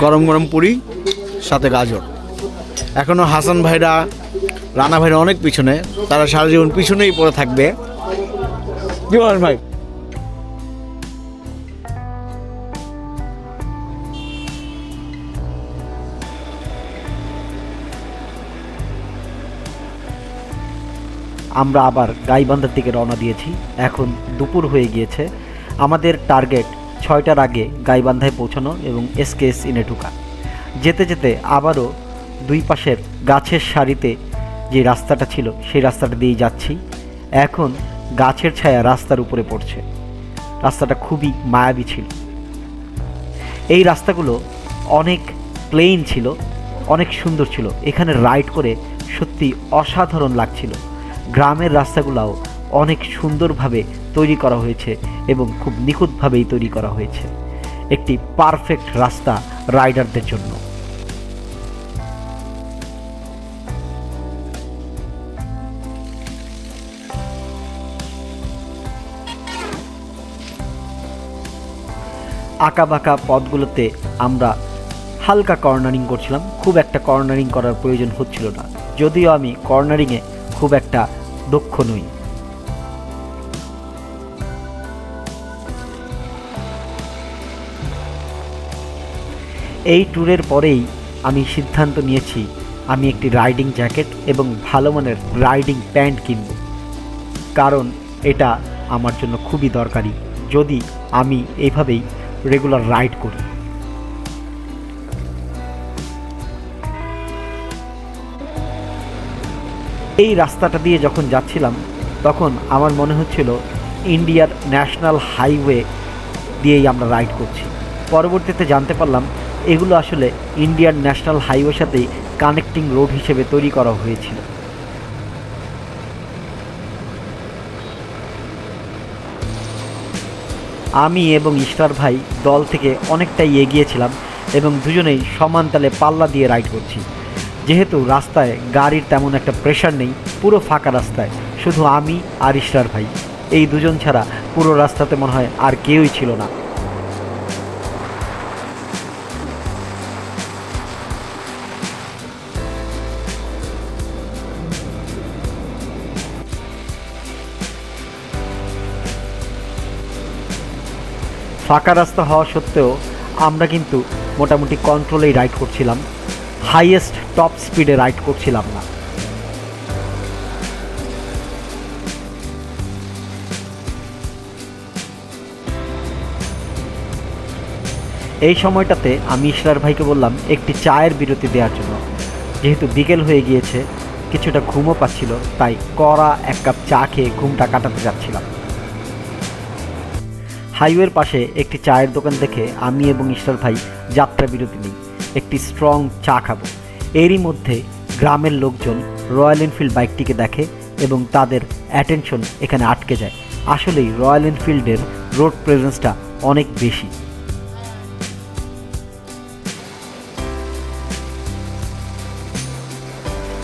গরম গরম পুরি সাথে গাজর। এখনও হাসান ভাইরা, রানা ভাইরা অনেক পিছনে, তারা সারা জীবন পিছনেই পড়ে থাকবে। কি বলেন ভাই? আমরা আবার গাইবান্ধার দিকে রওনা দিয়েছি। এখন দুপুর হয়ে গিয়েছে। আমাদের টার্গেট 6টার আগে গাইবান্ধায় পৌঁছানো এবং এসকেএস ইনে ঢোকা। যেতে যেতে আবারও দুই পাশের গাছের সারিতে যে রাস্তাটা ছিল সেই রাস্তাটা দিয়েই যাচ্ছি। এখন গাছের ছায়া রাস্তার উপরে পড়ছে। রাস্তাটা খুবই মায়াবী ছিল। এই রাস্তাগুলো অনেক প্লেন ছিল, অনেক সুন্দর ছিল। এখানে রাইড করে সত্যি অসাধারণ লাগছিল। গ্রামের রাস্তাগুলোও অনেক সুন্দরভাবে তৈরি করা হয়েছে এবং খুব নিখুঁতভাবেই তৈরি করা হয়েছে। একটি পারফেক্ট রাস্তা রাইডারদের জন্য। আঁকাবাঁকা পথগুলোতে আমরা হালকা কর্নারিং করছিলাম। খুব একটা কর্নারিং করার প্রয়োজন হচ্ছিল না, যদিও আমি কর্নারিংয়ে খুব একটা দক্ষ নই। এই ট্যুরের পরেই আমি সিদ্ধান্ত নিয়েছি আমি একটি রাইডিং জ্যাকেট এবং ভালো মানের রাইডিং প্যান্ট কিনব, কারণ এটা আমার জন্য খুবই দরকারি যদি আমি এইভাবেই রেগুলার রাইড করি। এই রাস্তাটা দিয়ে যখন যাচ্ছিলাম তখন আমার মনে হচ্ছিল ইন্ডিয়ার ন্যাশনাল হাইওয়ে দিয়েই আমরা রাইড করছি। পরবর্তীতে জানতে পারলাম এগুলো আসলে ইন্ডিয়ান ন্যাশনাল হাইওয়ের সাথে কানেক্টিং রোড হিসেবে তৈরি করা হয়েছিল। আমি এবং ইশরার ভাই দল থেকে অনেকটাই এগিয়েছিলাম এবং দুজনেই সমান তালে পাল্লা দিয়ে রাইড করছি। যেহেতু রাস্তায় গাড়ির তেমন একটা প্রেশার নেই, পুরো ফাঁকা রাস্তায় শুধু আমি আর ইশরার ভাই, এই দুজন ছাড়া পুরো রাস্তাতে মনে হয় আর কেউই ছিল না। ফাঁকা রাস্তা হওয়া সত্ত্বেও আমরা কিন্তু মোটামুটি কন্ট্রোলেই রাইড করছিলাম, হাইয়েস্ট টপ স্পিডে রাইড করছিলাম না। এই সময়টাতে আমি ইশরার ভাইকে বললাম একটি চায়ের বিরতি দেওয়ার জন্য। যেহেতু বিকেল হয়ে গিয়েছে, কিছুটা ঘুমও পাচ্ছিল, তাই কড়া এক কাপ চা খেয়ে ঘুমটা কাটাতে যাচ্ছিলাম। হাইওয়ের পাশে একটি চায়ের দোকান দেখে আমি এবং ইশরার ভাই যাত্রা বিরতি নিই, একটি স্ট্রং চা খাবো। এরই মধ্যে গ্রামের লোকজন রয়্যাল এনফিল্ড বাইকটিকে দেখে এবং তাদের অ্যাটেনশন এখানে আটকে যায়। আসলেই রয়্যাল এনফিল্ডের রোড প্রেজেন্সটা অনেক বেশি।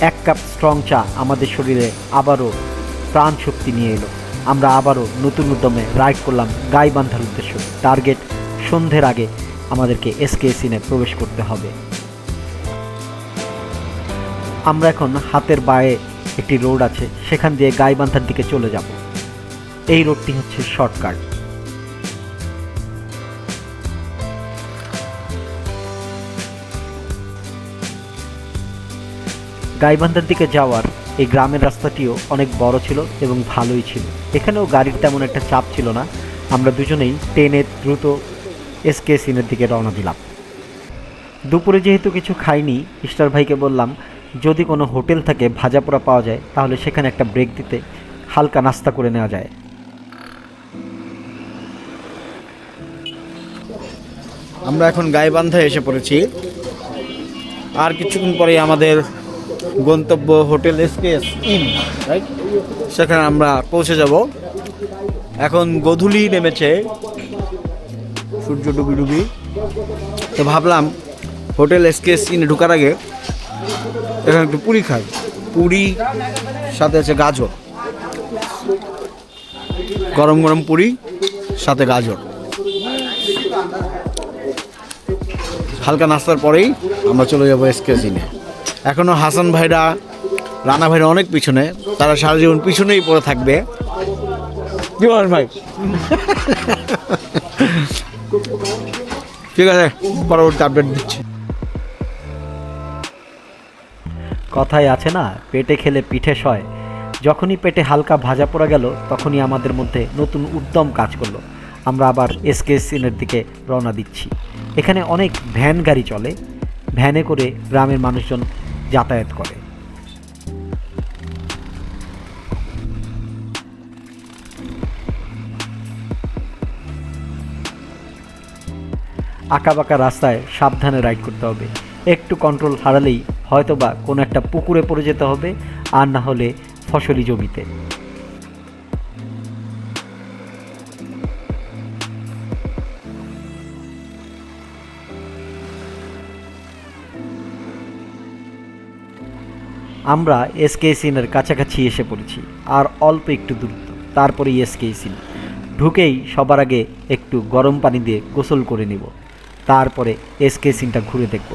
এক কাপ স্ট্রং চা আমাদের শরীরে আবারও প্রাণ শক্তি নিয়ে এলো। আমরা আবারও নতুন উদ্যমে রাইড করলাম গাইবান্ধার উদ্দেশ্য। টার্গেট সন্ধ্যের আগে আমাদেরকে এসকেএস ইনে প্রবেশ করতে হবে। আমরা এখন হাতের বাঁয়ে একটি রোড আছে, সেখান দিয়ে গাইবান্ধার দিকে চলে যাব। এই রোডটি হচ্ছে শর্টকাট। গাইবান্ধার দিকে যাওয়ার এই গ্রামের রাস্তাটিও অনেক বড় ছিল এবং ভালোই ছিল। এখানেও গাড়ির তেমন একটা চাপ ছিল না। আমরা দুজনেই ট্রেনে দ্রুত এসকেএস ইনের দিকে রওনা দিলাম। দুপুরে যেহেতু কিছু খাইনি, ইশরার ভাইকে বললাম যদি কোনো হোটেল থাকে ভাজা পোড়া পাওয়া যায় তাহলে সেখানে একটা ব্রেক দিতে হালকা নাস্তা করে নেওয়া যায়। আমরা এখন গাইবান্ধায় এসে পড়েছি। আর কিছুক্ষণ পরে আমাদের গন্তব্য হোটেল এসকেএস ইন, রাইট? সেখানে আমরা পৌঁছে যাব। এখন গোধূলি নেমেছে, সূর্য ডুবি ডুবি। তো ভাবলাম হোটেল এসকেএস ইনে ঢোকার আগে এখানে একটু পুরি খাই। পুরি সাথে আছে গাজর, গরম গরম পুরি সাথে গাজর। হালকা নাস্তার পরেই আমরা চলে যাবো এসকে সিনে। এখনও হাসান ভাইরা, রানা ভাইরা অনেক পিছনে, তারা সারা জীবন পিছনেই পড়ে থাকবে। কি বলেন ভাই? ঠিক আছে, পরবর্তী আপডেট দিচ্ছি। কথায় আছে না, পেটে খেলে পিঠে সয়। যখনই পেটে হালকা ভাজা পড়ে গেল, তখনই আমাদের মধ্যে নতুন উদ্যম কাজ করলো। আমরা আবার এসকেএস ইনের দিকে রওনা দিচ্ছি। এখানে অনেক ভ্যান গাড়ি চলে, ভ্যানে করে গ্রামের মানুষজন যাতায়াত করে। আঁকাবাঁকা রাস্তায় সাবধানে রাইড করতে হবে। একটু কন্ট্রোল হারালেই হয়তোবা কোনো একটা পুকুরে পড়ে যেতে হবে, আর না হলে ফসলি জমিতে। আমরা এসকেএসিনের কাছাকাছি এসে পড়েছি, আর অল্প একটু দূরত্ব, তারপরেই এসকেএসিন। ঢুকেই সবার আগে একটু গরম পানি দিয়ে গোসল করে নিব, তারপরে এসকেএসিনটা ঘুরে দেখব।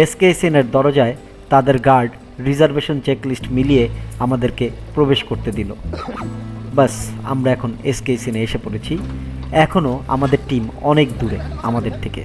এসকেএসিনের দরজায় তাদের গার্ড রিজার্ভেশন চেকলিস্ট মিলিয়ে আমাদেরকে প্রবেশ করতে দিল। বাস, আমরা এখন এসকেএসিনে এসে পড়েছি। এখনও আমাদের টিম অনেক দূরে আমাদের থেকে।